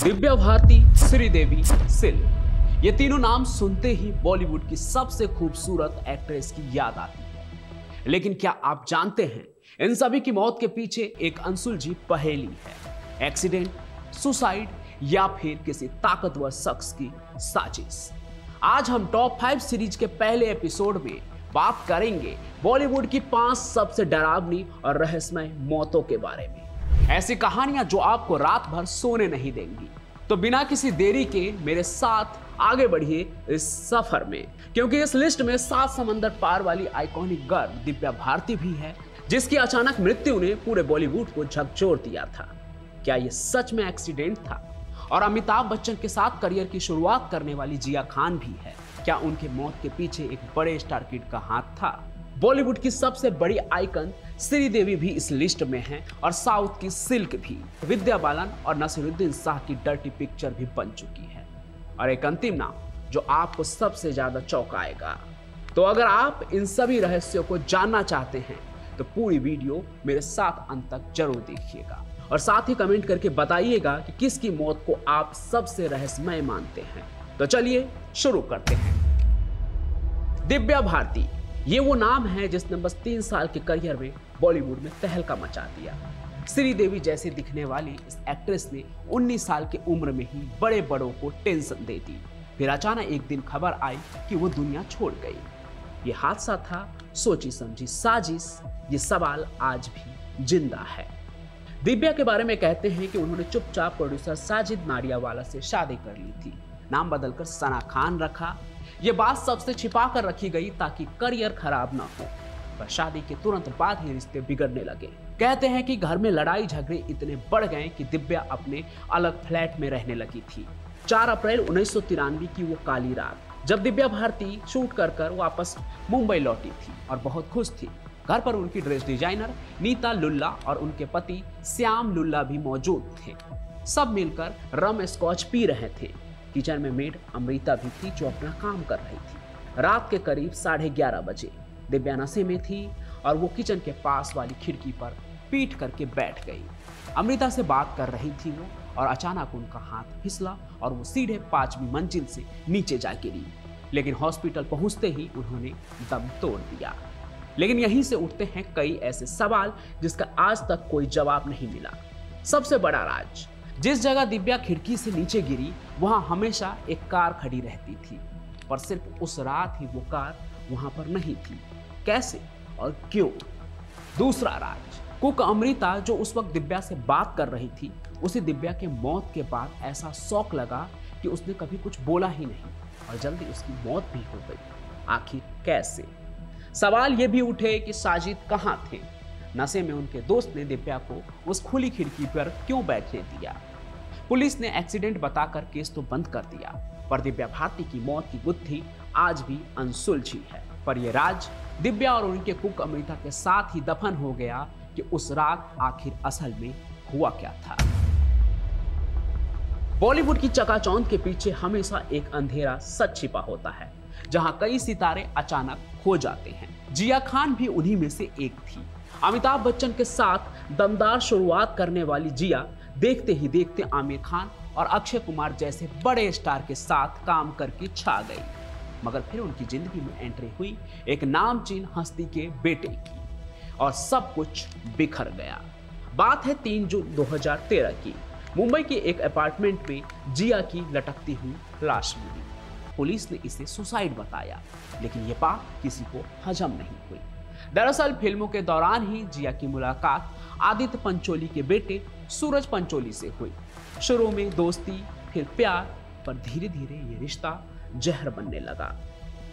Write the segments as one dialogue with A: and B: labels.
A: दिव्या भारती, श्रीदेवी, सिल, ये तीनों नाम सुनते ही बॉलीवुड की सबसे खूबसूरत एक्ट्रेस की याद आती है। लेकिन क्या आप जानते हैं, इन सभी की मौत के पीछे एक अनसुलझी पहेली है। एक्सीडेंट, सुसाइड या फिर किसी ताकतवर शख्स की साजिश। आज हम टॉप 5 सीरीज के पहले एपिसोड में बात करेंगे बॉलीवुड की 5 सबसे डरावनी और रहस्यमय मौतों के बारे में। ऐसी कहानियां जो आपको रात भर सोने नहीं देंगी। तो बिना किसी देरी के मेरे साथ आगे बढ़िए इस सफर में, क्योंकि इस लिस्ट में 7 समंदर पार वाली आइकॉनिक गर्ल दिव्या भारती भी है, जिसकी अचानक मृत्यु ने पूरे बॉलीवुड को झकझोर दिया था। क्या ये सच में एक्सीडेंट था? और अमिताभ बच्चन के साथ करियर की शुरुआत करने वाली जिया खान भी है। क्या उनके मौत के पीछे एक बड़े स्टार किड का हाथ था? बॉलीवुड की सबसे बड़ी आइकन श्रीदेवी भी इस लिस्ट में है और साउथ की सिल्क भी, विद्या बालन और नसीरुद्दीन शाह की डर्टी पिक्चर भी बन चुकी है। और एक अंतिम नाम जो आपको सबसे ज्यादा चौंकाएगा। तो अगर आप इन सभी रहस्यों को जानना चाहते हैं तो पूरी वीडियो मेरे साथ अंत तक जरूर देखिएगा और साथ ही कमेंट करके बताइएगा कि किसकी मौत को आप सबसे रहस्यमय मानते हैं। तो चलिए शुरू करते हैं। दिव्या भारती, ये वो नाम है जिसने बस 3 साल के करियर में बॉलीवुड में तहलका मचा दिया। श्रीदेवी जैसे दिखने वाली इस एक्ट्रेस ने 19 साल की उम्र में ही बड़े बड़ों को टेंशन दे दी। फिर अचानक एक दिन खबर आई कि वो दुनिया छोड़ गई। ये हादसा था सोची समझी साजिश? ये सवाल आज भी जिंदा है। दिव्या के बारे में कहते हैं कि उन्होंने चुपचाप प्रोड्यूसर साजिद नाडियावाला से शादी कर ली थी। नाम बदलकर सना खान रखा। ये बात सबसे छिपा कर रखी गई ताकि करियर खराब ना हो। पर शादी के तुरंत बाद ही रिश्ते बिगड़ने लगे। कहते हैं कि घर में लड़ाई झगड़े इतने बढ़ गए कि दिव्या अपने अलग फ्लैट में रहने लगी थी। 4 अप्रैल 1993 की वो काली रात, जब दिव्या भारती शूट कर वापस मुंबई लौटी थी और बहुत खुश थी। घर पर उनकी ड्रेस डिजाइनर नीता लुल्ला और उनके पति श्याम लुल्ला भी मौजूद थे। सब मिलकर रम स्कॉच पी रहे थे। किचन में मेड अमृता भी थी जो अपना काम कर रही थी। रात के करीब 11:30 बजे दिव्या नशे में थी और वो किचन के पास वाली खिड़की पर पीठ करके बैठ गई। अमृता से बात कर रही थी वो, और अचानक उनका हाथ फिसला और वो सीधे 5वीं मंजिल से नीचे जा गिरी। लेकिन हॉस्पिटल पहुंचते ही उन्होंने दम तोड़ दिया। लेकिन यहीं से उठते हैं कई ऐसे सवाल जिसका आज तक कोई जवाब नहीं मिला। सबसे बड़ा राज, जिस जगह दिव्या खिड़की से नीचे गिरी वहां हमेशा एक कार खड़ी रहती थी, पर सिर्फ उस रात ही वो कार वहां पर नहीं थी। कैसे और क्यों? दूसरा राज, कुक अमृता जो उस वक्त दिव्या से बात कर रही थी, उसे दिव्या के मौत के बाद ऐसा शौक लगा कि उसने कभी कुछ बोला ही नहीं और जल्दी उसकी मौत भी हो गई। आखिर कैसे? सवाल ये भी उठे कि साजिद कहां थे? नशे में उनके दोस्त ने दिव्या को उस खुली खिड़की पर क्यों बैठने दिया? पुलिस ने एक्सीडेंट बताकर केस तो बंद कर दिया, पर दिव्या भारती की मौत की गुत्थी आज भी अनसुलझी है। पर यह राज दिव्या और उनके कुक अमृता के साथ ही दफन हो गया कि उस रात आखिर असल में हुआ क्या था। बॉलीवुड की चकाचौंध के पीछे हमेशा एक अंधेरा सच छिपा होता है, जहां कई सितारे अचानक खो जाते हैं। जिया खान भी उन्हीं में से एक थी। अमिताभ बच्चन के साथ दमदार शुरुआत करने वाली जिया देखते ही देखते आमिर खान और अक्षय कुमार जैसे बड़े स्टार के साथ काम करके छा गई। मगर फिर उनकी जिंदगी में एंट्री हुई एक नामचीन हस्ती के बेटे की और सब कुछ बिखर गया। बात है 3 जून 2013 की। मुंबई के एक अपार्टमेंट में जिया की लटकती हुई लाश मिली। पुलिस ने इसे सुसाइड बताया, लेकिन यह बात किसी को हजम नहीं हुई। दरअसल फिल्मों के दौरान ही जिया की मुलाकात आदित्य पंचोली के बेटे सूरज पंचोली से हुई। शुरू में दोस्ती, फिर प्यार, पर धीरे धीरे ये रिश्ता जहर बनने लगा।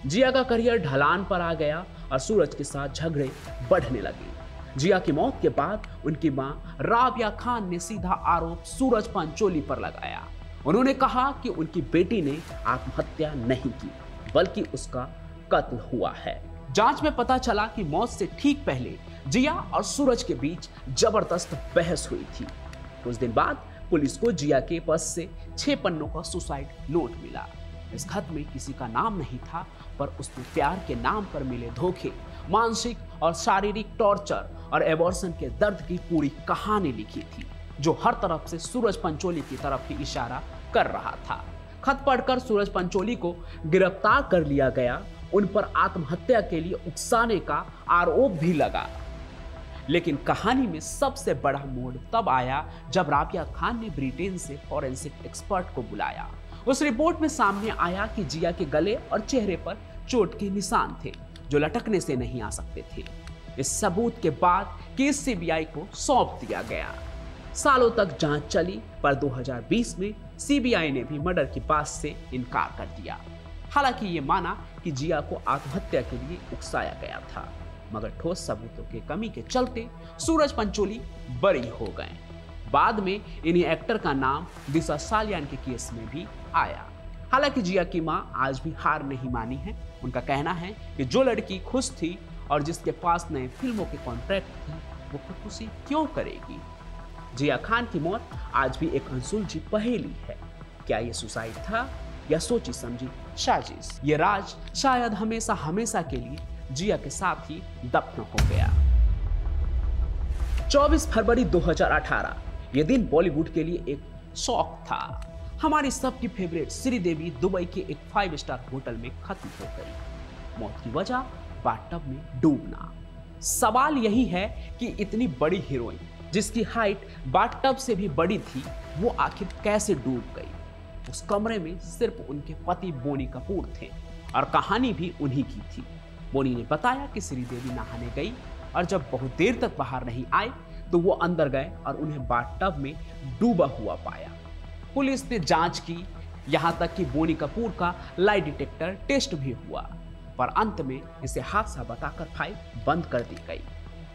A: जिया का करियर ढलान पर आ गया और सूरज के साथ झगड़े बढ़ने लगे। जिया की मौत के बाद उनकी मां राबिया खान ने सीधा आरोप सूरज पंचोली पर लगाया। उन्होंने कहा कि उनकी बेटी ने आत्महत्या नहीं की, बल्कि उसका कत्ल हुआ है। जांच में पता चला कि मौत से ठीक पहले जिया और सूरज के बीच जबरदस्त बहस हुई थी। कुछ दिन बाद पुलिस को जिया के पास से 6 पन्नों का सुसाइड नोट मिला। इस खत में किसी का नाम नहीं था, पर उसने प्यार के नाम पर मिले धोखे, मानसिक और शारीरिक टॉर्चर और एबॉर्शन के दर्द की पूरी कहानी लिखी थी। जो हर तरफ से सूरज पंचोली की तरफ ही इशारा कर रहा था। खत पढ़कर सूरज पंचोली को गिरफ्तार कर लिया गया। उन पर आत्महत्या के लिए उकसाने का आरोप भी लगा। लेकिन कहानी में सबसे बड़ा मोड़ तब आया जब राबिया खान ने ब्रिटेन से फॉरेंसिक एक्सपर्ट को बुलाया। उस रिपोर्ट में सामने आया कि जिया के गले और चेहरे पर चोट के निशान थे जो लटकने से नहीं आ सकते थे। इस सबूत के बाद केस सीबीआई को सौंप दिया गया। सालों तक जांच चली, पर 2020 में सीबीआई ने भी मर्डर की बात से इनकार कर दिया। हालांकि ये माना कि जिया को आत्महत्या के लिए उकसाया गया था, मगर ठोस सबूतों की कमी के चलते सूरज पंचोली बरी हो गए। बाद में इन्हीं एक्टर का नाम दिशा सालियान के केस में भी आया। हालांकि जिया की मां आज भी हार नहीं मानी है। उनका कहना है कि जो लड़की खुश थी और जिसके पास नए फिल्मों के कॉन्ट्रैक्ट थे, वो खुदकुशी क्यों करेगी। जिया खान की मौत आज भी एक अनसुलझी पहेली है। क्या ये सुसाइड था या सोची समझी साजिश? ये राज शायद हमेशा हमेशा के लिए जिया के साथ ही दफन हो गया। 24 फरवरी 2018 ये दिन बॉलीवुड के लिए एक शौक था। हमारी सबकी फेवरेट श्रीदेवी दुबई के एक 5 स्टार होटल में खत्म हो गई। मौत की वजह बाथटब में डूबना। सवाल यही है कि इतनी बड़ी हीरोइन जिसकी हाइट बाथटब से भी बड़ी थी, वो आखिर कैसे डूब गई। उस कमरे में सिर्फ उनके पति बोनी कपूर थे और कहानी भी उन्हीं की थी। बोनी ने बताया कि श्रीदेवी नहाने गई और जब बहुत देर तक बाहर नहीं आए तो वो अंदर गए और उन्हें बाथटब में डूबा हुआ पाया। पुलिस ने जांच की, यहां तक कि बोनी कपूर का लाई डिटेक्टर टेस्ट भी हुआ, पर अंत में इसे हादसा बताकर फाइल बंद कर दी गई।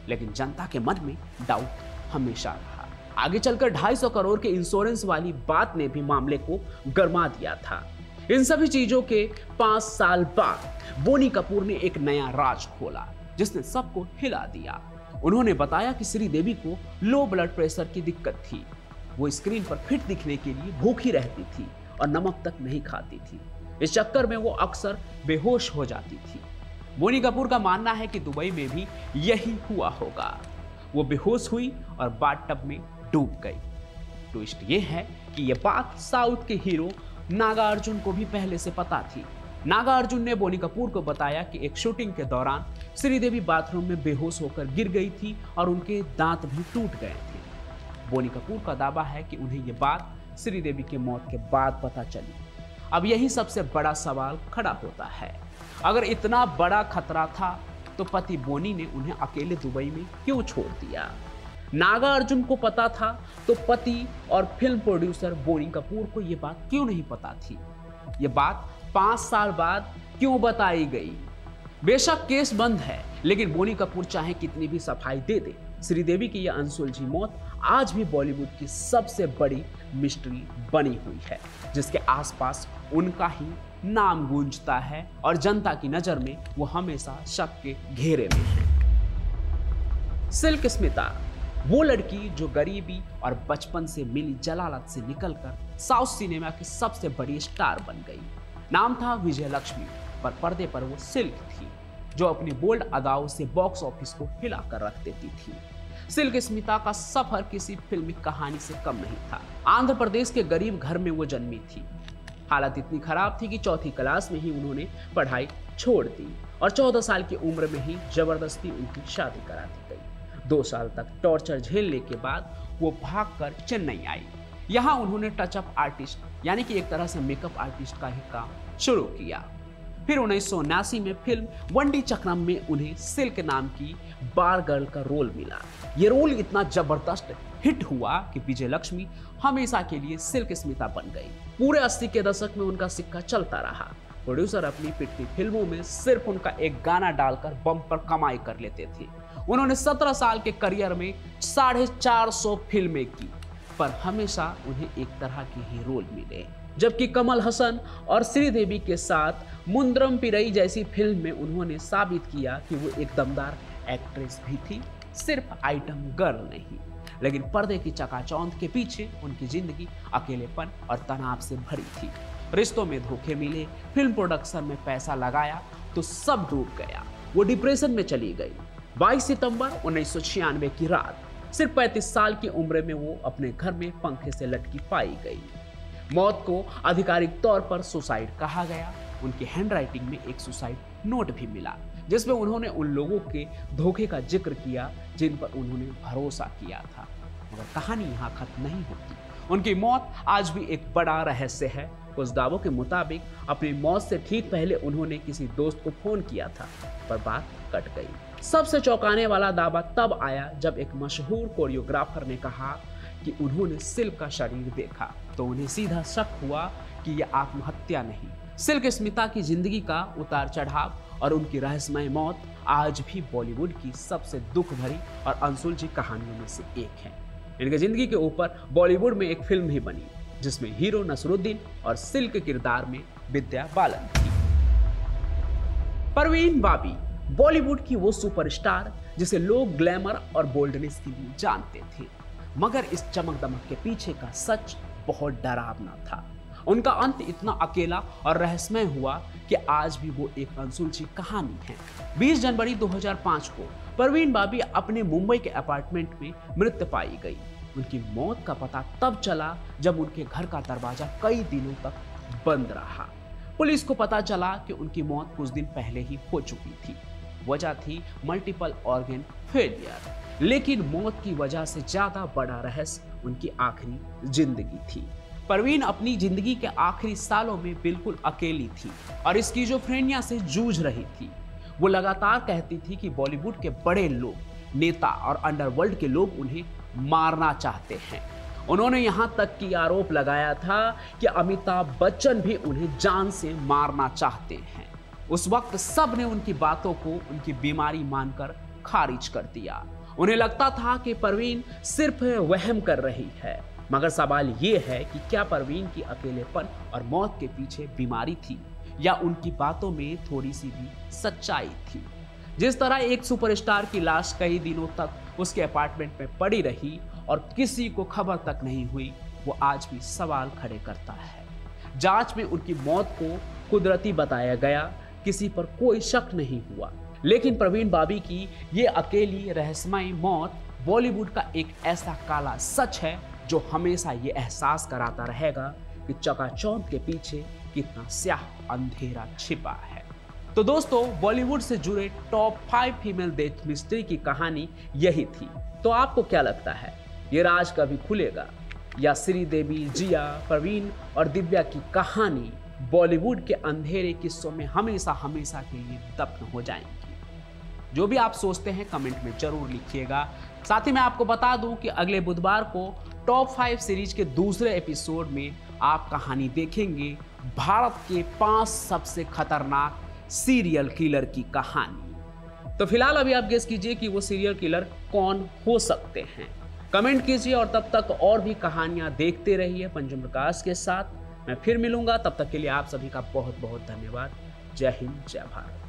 A: लेकिन जनता के मन में डाउट हमेशा रहा। आगे चलकर 250 करोड़ के इंश्योरेंस वाली बात ने भी मामले को गरमा दिया था। इन सभी चीजों के 5 साल बाद बोनी कपूर ने एक नया राज खोला जिसने सबको हिला दिया। उन्होंने बताया कि श्रीदेवी को लो ब्लड प्रेशर की दिक्कत थी। वो स्क्रीन पर फिट दिखने के लिए भूखी रहती थी और नमक तक नहीं खाती थी। इस चक्कर में वो अक्सर बेहोश हो जाती थी। बोनी कपूर का मानना है कि दुबई में भी यही हुआ होगा। वो बेहोश हुई और बाथटब में डूब गई। ट्विस्ट ये है कि ये बात साउथ के हीरो नागार्जुन को भी पहले से पता थी। नागार्जुन ने बोनी कपूर को बताया कि एक शूटिंग के दौरान श्रीदेवी बाथरूम में बेहोश होकर गिर गई थी और उनके दांत भी टूट गए थे। बोनी कपूर का दावा है कि उन्हें यह बात श्रीदेवी की मौत के बाद पता चली। अब यही सबसे बड़ा सवाल खड़ा होता है, अगर इतना बड़ा खतरा था तो पति बोनी ने उन्हें अकेले दुबई में क्यों छोड़ दिया। नागार्जुन को पता था तो पति और फिल्म प्रोड्यूसर बोनी कपूर को यह बात क्यों नहीं पता थी। यह बात 5 साल बाद क्यों बताई गई। बेशक केस बंद है, लेकिन बोनी कपूर चाहे कितनी भी सफाई दे दे, श्रीदेवी की यह अनसुलझी मौत आज भी बॉलीवुड की सबसे बड़ी मिस्ट्री बनी हुई है, जिसके आसपास उनका ही नाम गूंजता है और जनता की नजर में वो हमेशा शक के घेरे में है। सिल्क स्मिता वो लड़की जो गरीबी और बचपन से मिली जलालत से निकलकर साउथ सिनेमा की सबसे बड़ी स्टार बन गई। नाम था विजय लक्ष्मी, पर पर्दे पर वो सिल्क थी जो अपनी बोल्ड अदाओं से बॉक्स ऑफिस को हिला कर रख देती थी। सिल्क स्मिता का सफर किसी फिल्मी कहानी से कम नहीं था। आंध्र प्रदेश के गरीब घर में वो जन्मी थी। हालत इतनी खराब थी कि 4वीं क्लास में ही उन्होंने पढ़ाई छोड़ दी और 14 साल की उम्र में ही जबरदस्ती उनकी शादी करा दी गई। 2 साल तक टॉर्चर झेलने के बाद वो भागकर चेन्नई आई। यहाँ उन्होंने टचअप आर्टिस्ट यानी कि एक तरह से मेकअप आर्टिस्ट का ही काम शुरू किया। फिर 1979 में फिल्म वंडी चक्रम में उन्हें सिल्क नाम की बार गर्ल का रोल मिला। ये रोल इतना जबरदस्त हिट हुआ कि विजय लक्ष्मी हमेशा के लिए सिल्क स्मिता बन गई। पूरे 80 के दशक में उनका सिक्का चलता रहा। प्रोड्यूसर अपनी पिटती फिल्मों में सिर्फ उनका एक गाना डालकर बम्पर कमाई कर लेते थे। उन्होंने 17 साल के करियर में 450 फिल्में की, पर हमेशा उन्हें एक तरह के ही रोल मिले। जबकि कमल हसन और श्रीदेवी के साथ मुंद्रम पिरई जैसी फिल्म में उन्होंने साबित किया कि वो एक दमदार एक्ट्रेस भी थी, सिर्फ आइटम गर्ल नहीं। लेकिन पर्दे की चकाचौंध के पीछे उनकी जिंदगी अकेलेपन और तनाव से भरी थी। रिश्तों में धोखे मिले, फिल्म प्रोडक्शन में पैसा लगाया तो सब डूब गया। वो डिप्रेशन में चली गई। 22 सितंबर 1996 की रात सिर्फ 35 साल की उम्र में वो अपने घर में पंखे से लटकी पाई गई। मौत को आधिकारिक तौर पर सुसाइड कहा गया। उनकी हैंडराइटिंग में एक सुसाइड नोट भी मिला जिसमें उन्होंने उन लोगों के धोखे का जिक्र किया जिन पर उन्होंने भरोसा किया था। मगर कहानी यहाँ खत्म नहीं होती। उनकी मौत आज भी एक बड़ा रहस्य है। कुछ दावों के मुताबिक अपनी मौत से ठीक पहले उन्होंने किसी दोस्त को फोन किया था, पर बात कट गई। सबसे चौंकाने वाला दावा तब आया जब एक मशहूर कोरियोग्राफर ने कहा कि उन्होंने सिल्क का शरीर देखा, तो उन्हें सीधा शक हुआ कि यह आत्महत्या नहीं, सिल्क स्मिता की जिंदगी का उतार चढ़ाव और उनकी रहस्यमय मौत आज भी बॉलीवुड की सबसे दुख भरी और अनसुलझी कहानियों में से एक है। इनकी जिंदगी के ऊपर बॉलीवुड में एक फिल्म भी बनी जिसमें हीरो नसरुद्दीन और सिल्क किरदार में विद्या बालन थी। परवीन बाबी बॉलीवुड की वो सुपरस्टार जिसे लोग ग्लैमर और बोल्डनेस के लिए जानते थे, मगर इस चमक दमक के पीछे का सच बहुत डरावना था। उनका अंत इतना अकेला और रहस्यमय हुआ कि आज भी वो एक अनसुलझी कहानी है। 20 जनवरी 2005 को परवीन बाबी अपने मुंबई के अपार्टमेंट में मृत पाई गई। उनकी मौत का पता तब चला जब उनके घर का दरवाजा कई दिनों तक बंद रहा। पुलिस को पता चला कि उनकी मौत कुछ दिन पहले ही हो चुकी थी। वजह थी मल्टीपल ऑर्गन फेलियर। लेकिन मौत की वजह से ज्यादा बड़ा रहस्य उनकी आखिरी जिंदगी थी। परवीन अपनी जिंदगी के आखिरी सालों में बिल्कुल अकेली थी और स्किज़ोफ्रेनिया से जूझ रही थी। वो लगातार कहती थी कि बॉलीवुड के बड़े लोग, नेता और अंडरवर्ल्ड के लोग उन्हें मारना चाहते हैं। उन्होंने यहां तक कि आरोप लगाया था कि अमिताभ बच्चन भी उन्हें जान से मारना चाहते हैं। उस वक्त सब ने उनकी बातों को उनकी बीमारी मानकर खारिज कर दिया। उन्हें लगता था कि परवीन सिर्फ वहम कर रही है। मगर सवाल ये है कि क्या परवीन की अकेलेपन और मौत के पीछे बीमारी थी या उनकी बातों में थोड़ी सी भी सच्चाई थी। जिस तरह एक सुपरस्टार की लाश कई दिनों तक उसके अपार्टमेंट में पड़ी रही और किसी को खबर तक नहीं हुई, वो आज भी सवाल खड़े करता है। जांच में उनकी मौत को कुदरती बताया गया, किसी पर कोई शक नहीं हुआ। लेकिन परवीन बाबी की ये अकेली रहस्यमय मौत बॉलीवुड का एक ऐसा काला सच है जो हमेशा ये एहसास कराता रहेगा कि चकाचौंध के पीछे कितना स्याह अंधेरा छिपा है। तो दोस्तों, बॉलीवुड से जुड़े टॉप 5 फीमेल डेथ मिस्ट्री की कहानी यही थी। तो आपको क्या लगता है, ये राज कभी खुलेगा या श्रीदेवी, जिया, परवीन और दिव्या की कहानी बॉलीवुड के अंधेरे किस्सों में हमेशा हमेशा के लिए दफन हो जाएंगी? जो भी आप सोचते हैं कमेंट में जरूर लिखिएगा। साथ ही मैं आपको बता दूं कि अगले बुधवार को टॉप 5 सीरीज के दूसरे एपिसोड में आप कहानी देखेंगे भारत के 5 सबसे खतरनाक सीरियल किलर की कहानी। तो फिलहाल अभी आप गेस कीजिए कि वो सीरियल किलर कौन हो सकते हैं। कमेंट कीजिए और तब तक और भी कहानियां देखते रहिए पंचम प्रकाश के साथ। मैं फिर मिलूंगा, तब तक के लिए आप सभी का बहुत बहुत धन्यवाद। जय हिंद, जय भारत।